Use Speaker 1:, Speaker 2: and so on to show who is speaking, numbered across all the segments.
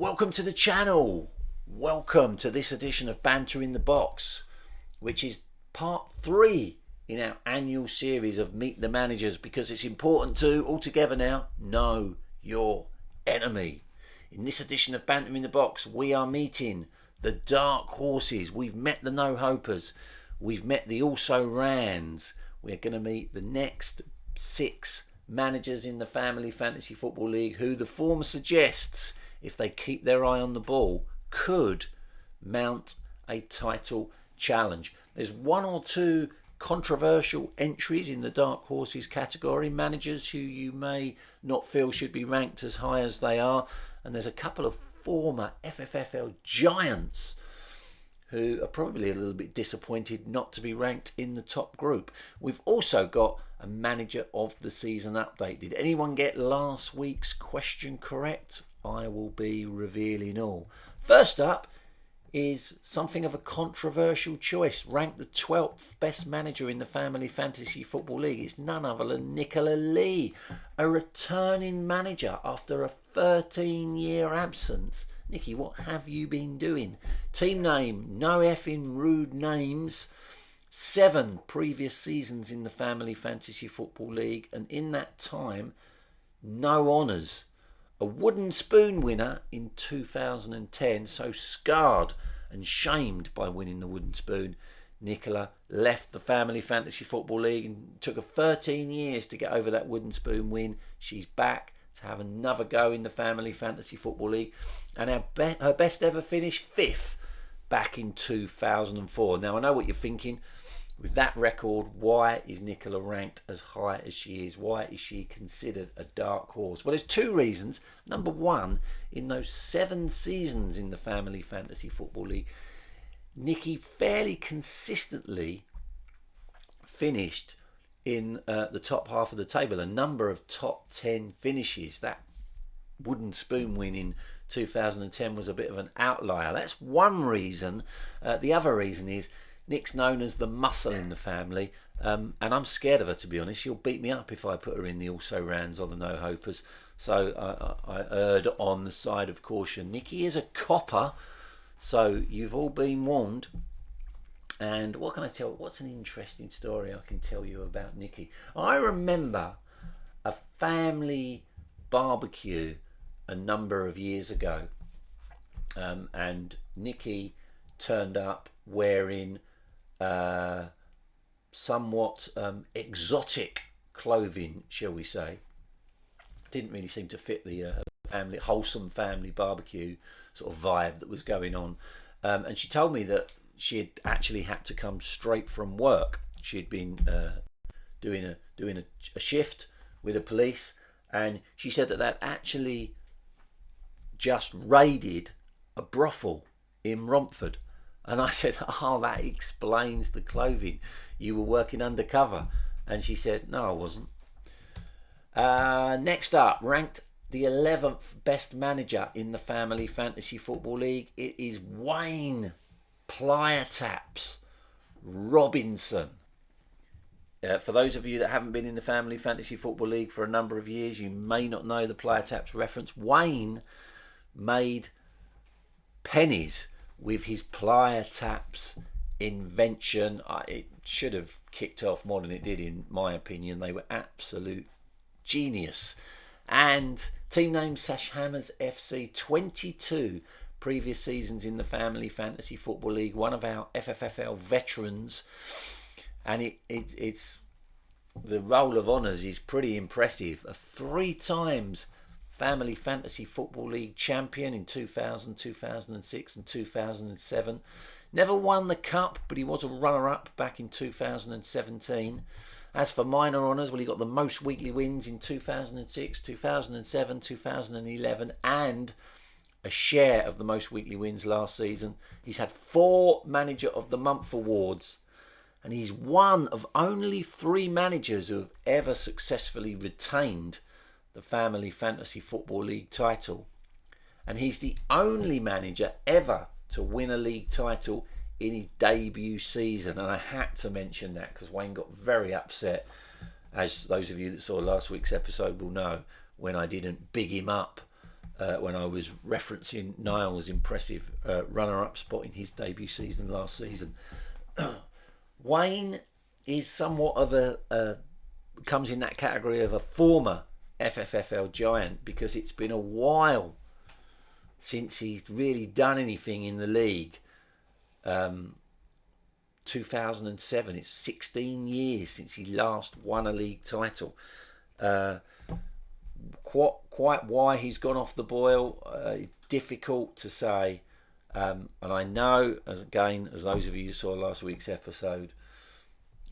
Speaker 1: Welcome to the channel. Welcome to this edition of Banter in the Box, which is part 3 in our annual series of Meet the Managers, because it's important to, all together now, know your enemy. In this edition of Banter in the Box, we are meeting the dark horses. We've met the no-hopers. We've met the also-rans. We're going to meet the next 6 managers in the Family Fantasy Football League who the form suggests, if they keep their eye on the ball, could mount a title challenge. There's 1 or 2 controversial entries in the dark horses category, managers who you may not feel should be ranked as high as they are, and there's a couple of former FFFL giants who are probably a little bit disappointed not to be ranked in the top group. We've also got a manager of the season update. Did anyone get last week's question correct? I will be revealing all. First up is something of a controversial choice. Ranked the 12th best manager in the Family Fantasy Football League. It's none other than Nicola Lee, a returning manager after a 13-year absence. Nicky, what have you been doing? Team name, no effing rude names. 7 previous seasons in the Family Fantasy Football League, and in that time, no honours. A wooden spoon winner in 2010, so scarred and shamed by winning the wooden spoon, Nicola left the Family Fantasy Football League and took her 13 years to get over that wooden spoon win. She's back to have another go in the Family Fantasy Football League, and her best ever finish, 5th, back in 2004. Now, I know what you're thinking. With that record, why is Nicola ranked as high as she is? Why is she considered a dark horse? Well, there's 2 reasons. Number 1, in those 7 seasons in the Family Fantasy Football League, Nikki fairly consistently finished in the top half of the table. A number of top 10 finishes. That wooden spoon win in 2010 was a bit of an outlier. That's one reason. The other reason is Nick's known as the muscle in the family, and I'm scared of her, to be honest. She'll beat me up if I put her in the also-rans or the no-hopers. So I erred on the side of caution. Nikki is a copper, so you've all been warned. And what can I tell? What's an interesting story I can tell you about Nikki? I remember a family barbecue a number of years ago, and Nikki turned up wearing somewhat exotic clothing, shall we say. Didn't really seem to fit the wholesome family barbecue sort of vibe that was going on. And she told me that she had actually had to come straight from work. She had been doing a shift with the police, and she said that actually just raided a brothel in Romford. And I said, oh, that explains the clothing. You were working undercover. And she said, no, I wasn't. Next up, ranked the 11th best manager in the Family Fantasy Football League. It is Wayne Plier-Taps Robinson. For those of you that haven't been in the Family Fantasy Football League for a number of years, you may not know the Plier-Taps reference. Wayne made pennies with his Plier-Taps invention. It should have kicked off more than it did, in my opinion. They were absolute genius. And team name Sash Hammers FC, 22 previous seasons in the Family Fantasy Football League, one of our FFFL veterans. And it's the roll of honours is pretty impressive. A 3 times Family Fantasy Football League champion in 2000, 2006 and 2007. Never won the cup, but he was a runner-up back in 2017. As for minor honours, well, he got the most weekly wins in 2006, 2007, 2011, and a share of the most weekly wins last season. He's had 4 Manager of the Month awards, and he's one of only 3 managers who have ever successfully retained the Family Fantasy Football League title. And he's the only manager ever to win a league title in his debut season. And I had to mention that because Wayne got very upset, as those of you that saw last week's episode will know, when I didn't big him up when I was referencing Niall's impressive runner-up spot in his debut season last season. Wayne is somewhat of comes in that category of a former FFFL giant, because it's been a while since he's really done anything in the league. 2007, it's 16 years since he last won a league title. Quite why he's gone off the boil, difficult to say. And I know, as those of you who saw last week's episode,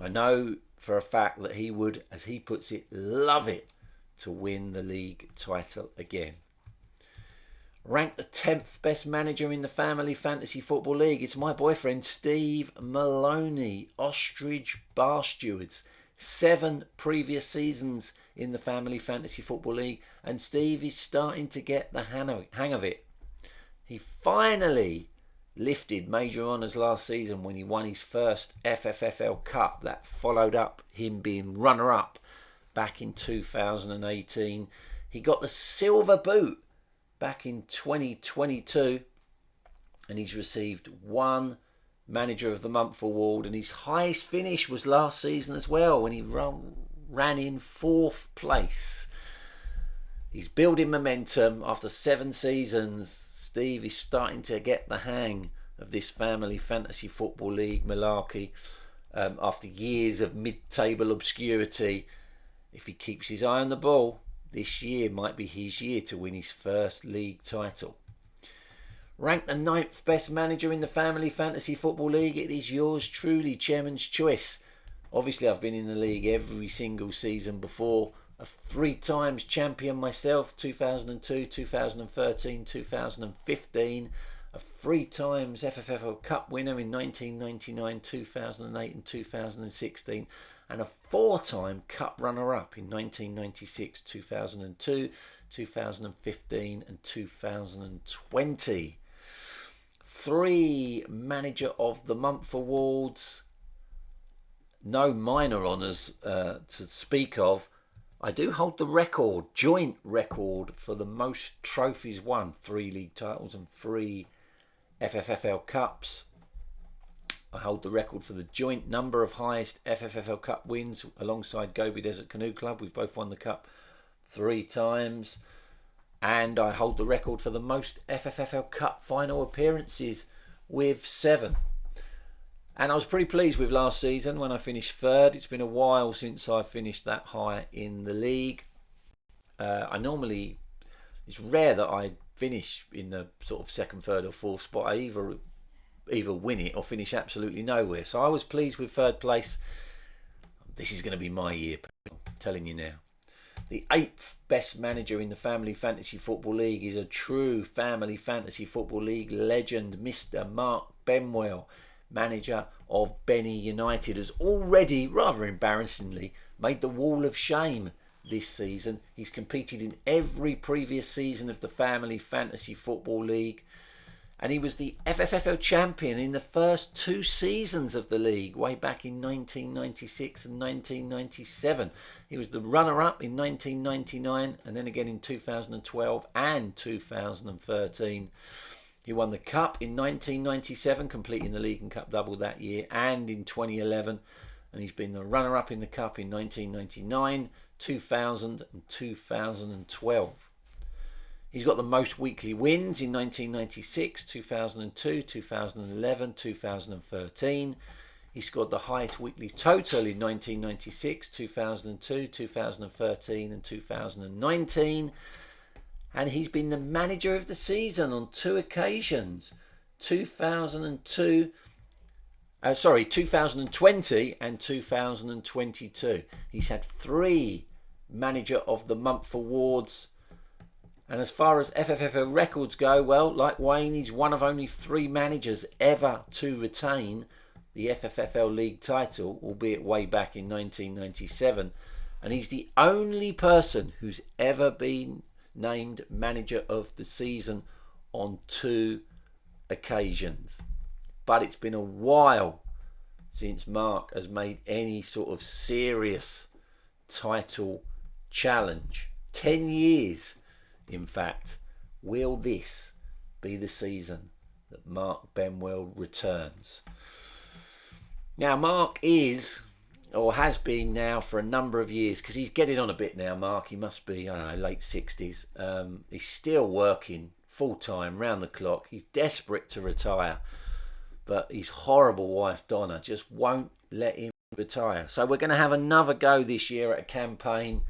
Speaker 1: I know for a fact that he would, as he puts it, love it to win the league title again. Ranked the 10th best manager in the Family Fantasy Football League, it's my boyfriend Steve Maloney, Ostrich Bar Stewards. 7 previous seasons in the Family Fantasy Football League, and Steve is starting to get the hang of it. He finally lifted major honours last season when he won his first FFFL Cup. That followed up him being runner-up back in 2018. He got the silver boot back in 2022, and he's received 1 Manager of the Month award, and his highest finish was last season as well, when he ran in 4th place. He's building momentum. After 7 seasons, Steve is starting to get the hang of this Family Fantasy Football League malarkey. After years of mid-table obscurity, if he keeps his eye on the ball, this year might be his year to win his first league title. Ranked the 9th best manager in the Family Fantasy Football League, it is yours truly, Chairman's Choice. Obviously, I've been in the league every single season before. A 3 times champion myself, 2002, 2013, 2015. A 3 times FFFL Cup winner in 1999, 2008 and 2016. And a 4-time Cup runner-up in 1996, 2002, 2015 and 2020. 3 Manager of the Month awards. No minor honours to speak of. I do hold the joint record for the most trophies won. 3 league titles and 3 FFFL Cups. I hold the record for the joint number of highest FFFL Cup wins alongside Gobi Desert Canoe Club. We've both won the Cup 3 times. And I hold the record for the most FFFL Cup final appearances with 7. And I was pretty pleased with last season when I finished 3rd. It's been a while since I finished that high in the league. It's rare that I finish in the sort of 2nd, 3rd or 4th spot. I either win it or finish absolutely nowhere. So I was pleased with 3rd place. This is going to be my year, I'm telling you now. The 8th best manager in the Family Fantasy Football League is a true Family Fantasy Football League legend, Mr. Mark Benwell, manager of Benny United, has already, rather embarrassingly, made the wall of shame this season. He's competed in every previous season of the Family Fantasy Football League, and he was the FFFL champion in the first 2 seasons of the league, way back in 1996 and 1997. He was the runner-up in 1999 and then again in 2012 and 2013. He won the Cup in 1997, completing the League and Cup double that year, and in 2011. And he's been the runner-up in the Cup in 1999, 2000 and 2012. He's got the most weekly wins in 1996, 2002, 2011, 2013. He scored the highest weekly total in 1996, 2002, 2013 and 2019. And he's been the manager of the season on 2 occasions, 2020 and 2022. He's had 3 Manager of the Month awards. And as far as FFFL records go, well, like Wayne, he's one of only 3 managers ever to retain the FFFL League title, albeit way back in 1997. And he's the only person who's ever been named Manager of the Season on 2 occasions. But it's been a while since Mark has made any sort of serious title challenge. 10 years, in fact, will this be the season that Mark Benwell returns? Now, Mark is, or has been now for a number of years, because he's getting on a bit now, Mark. He must be, I don't know, late 60s. He's still working full time, round the clock. He's desperate to retire, but his horrible wife, Donna, just won't let him retire. So we're going to have another go this year at a campaign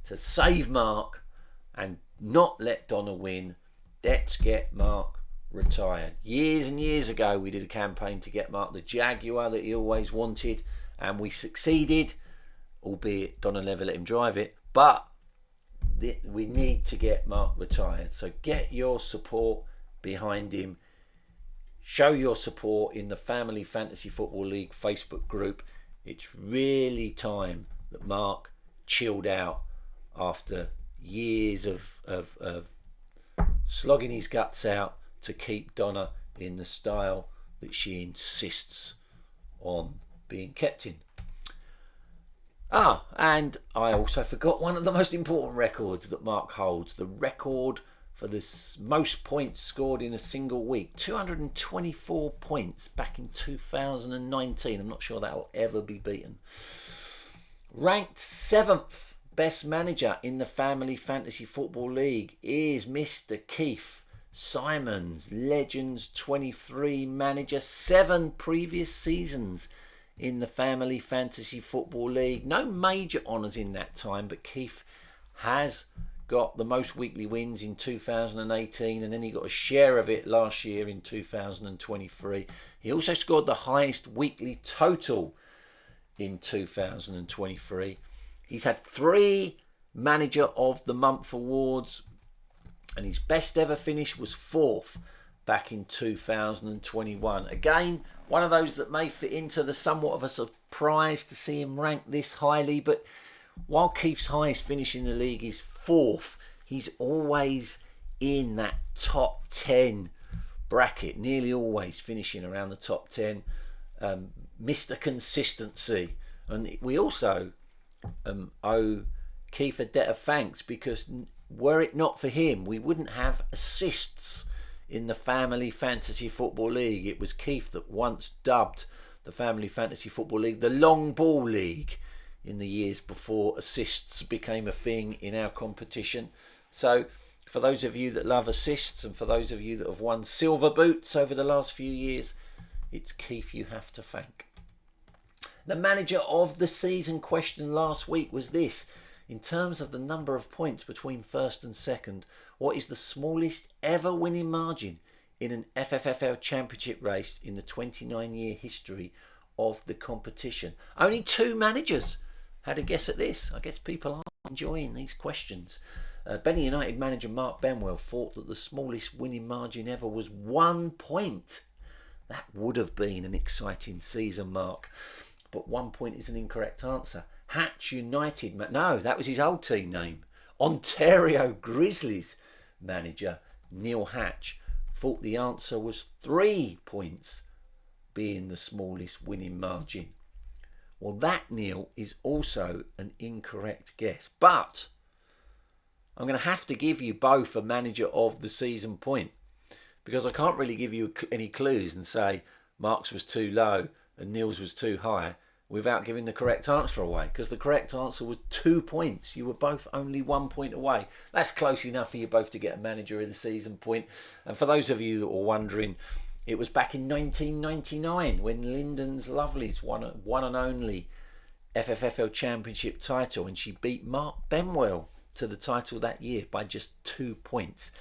Speaker 1: to save Mark and not let Donna win. Let's get Mark retired. Years and years ago, we did a campaign to get Mark the Jaguar that he always wanted, and we succeeded, albeit Donna never let him drive it. But we need to get Mark retired. So get your support behind him. Show your support in the Family Fantasy Football League Facebook group. It's really time that Mark chilled out after years of slogging his guts out to keep Donna in the style that she insists on being kept in. And I also forgot one of the most important records that Mark holds, the record for the most points scored in a single week. 224 points back in 2019. I'm not sure that will ever be beaten. Ranked 7th best manager in the Family Fantasy Football League is Mr. Keith Simons, Legends 23 manager, 7 previous seasons in the Family Fantasy Football League. No major honours in that time, but Keith has got the most weekly wins in 2018, and then he got a share of it last year in 2023. He also scored the highest weekly total in 2023. He's had 3 Manager of the Month awards, and his best ever finish was 4th back in 2021. Again, one of those that may fit into the somewhat of a surprise to see him ranked this highly, but while Keith's highest finish in the league is 4th, he's always in that top 10 bracket, nearly always finishing around the top 10. Mr. Consistency. And we also owe Keith a debt of thanks, because were it not for him, we wouldn't have assists in the Family Fantasy Football League. It was Keith that once dubbed the Family Fantasy Football League the Long Ball League in the years before assists became a thing in our competition. So for those of you that love assists, and for those of you that have won silver boots over the last few years, it's Keith you have to thank. The manager of the season question last week was this: in terms of the number of points between first and second, what is the smallest ever winning margin in an FFFL championship race in the 29-year history of the competition? Only 2 managers had a guess at this. I guess people are enjoying these questions. Benny United manager Mark Benwell thought that the smallest winning margin ever was 1 point. That would have been an exciting season, Mark. But 1 point is an incorrect answer. Hatch United, no, that was his old team name. Ontario Grizzlies manager Neil Hatch thought the answer was 3 points being the smallest winning margin. Well, that, Neil, is also an incorrect guess. But I'm going to have to give you both a manager of the season point, because I can't really give you any clues and say Mark's was too low and Neil's was too high without giving the correct answer away, because the correct answer was 2 points. You were both only 1 point away. That's close enough for you both to get a manager of the season point. And for those of you that were wondering, it was back in 1999 when Lyndon's Lovelies won one and only FFFL Championship title, and she beat Mark Benwell to the title that year by just 2 points.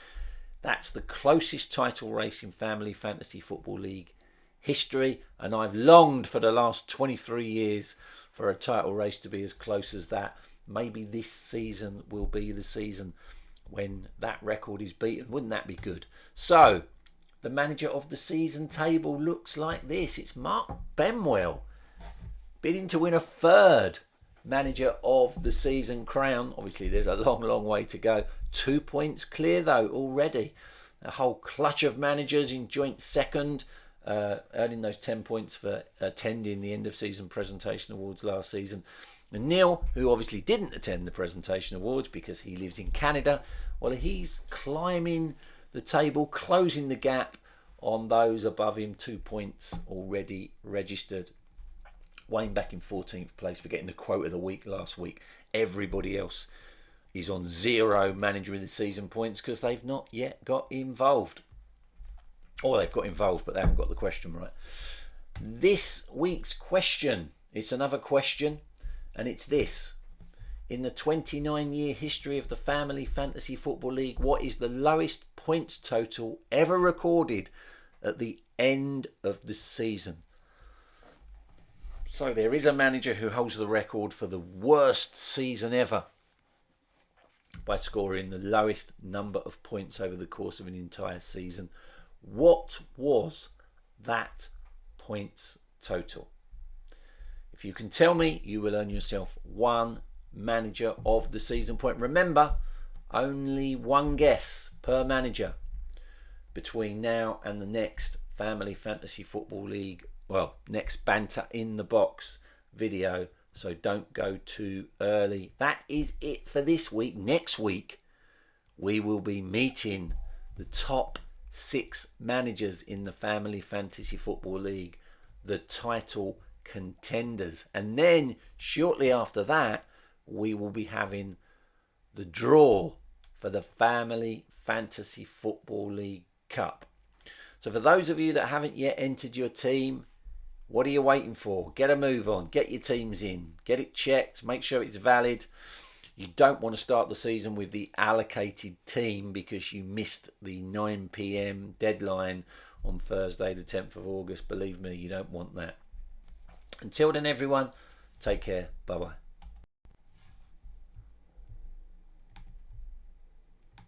Speaker 1: That's the closest title race in Family Fantasy Football League history, and I've longed for the last 23 years for a title race to be as close as that. Maybe this season will be the season when that record is beaten. Wouldn't that be good? So the manager of the season table looks like this. It's Mark Benwell, bidding to win a 3rd manager of the season crown. Obviously there's a long way to go. 2 points clear though already. A whole clutch of managers in joint second, earning those 10 points for attending the end of season presentation awards last season. And Neil, who obviously didn't attend the presentation awards because he lives in Canada, well, he's climbing the table, closing the gap on those above him. 2 points already registered. Wayne back in 14th place for getting the quote of the week last week. Everybody else is on 0 manager of the season points because they've not yet got involved. Or they've got involved, but they haven't got the question right. This week's question, it's another question, and it's this. In the 29-year history of the Family Fantasy Football League, what is the lowest points total ever recorded at the end of the season? So there is a manager who holds the record for the worst season ever by scoring the lowest number of points over the course of an entire season. What was that points total? If you can tell me, you will earn yourself one manager of the season point. Remember, only one guess per manager between now and the next Family Fantasy Football League, well, next Banter in the Box video, so don't go too early. That is it for this week. Next week we will be meeting the top 6 managers in the Family Fantasy Football League, the title contenders, and then shortly after that we will be having the draw for the Family Fantasy Football League Cup. So for those of you that haven't yet entered your team, what are you waiting for? Get a move on, get your teams in, get it checked, make sure it's valid. You don't want to start the season with the allocated team because you missed the 9 p.m. deadline on Thursday the 10th of August. Believe me, you don't want that. Until then, everyone, take care. Bye-bye.